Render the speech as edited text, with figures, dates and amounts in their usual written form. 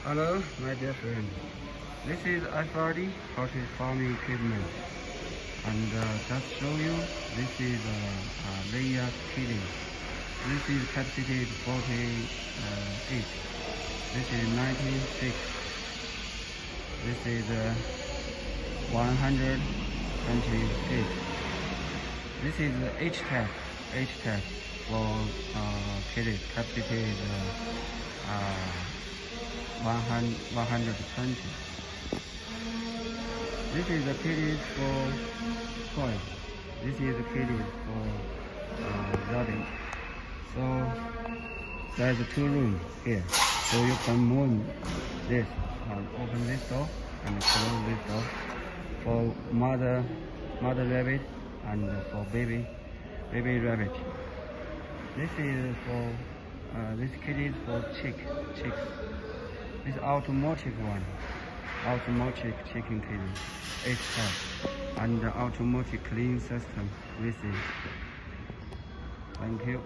Hello, my dear friend. This is FRD poultry farming equipment, and just show you, this is a layer killing. This is capacity 48. This is 96. This is 128. This is H type. H type for killing. Capacity is 120. This is the kitty for toy. This is the kitty for rabbit. So there's 2 rooms here. So you can move this and open this door and close this door for mother rabbit and for baby rabbit. This is for this kitty is for chicks. This automatic one, automatic chicken kitty, H-type, and the automatic clean system. This is. Thank you.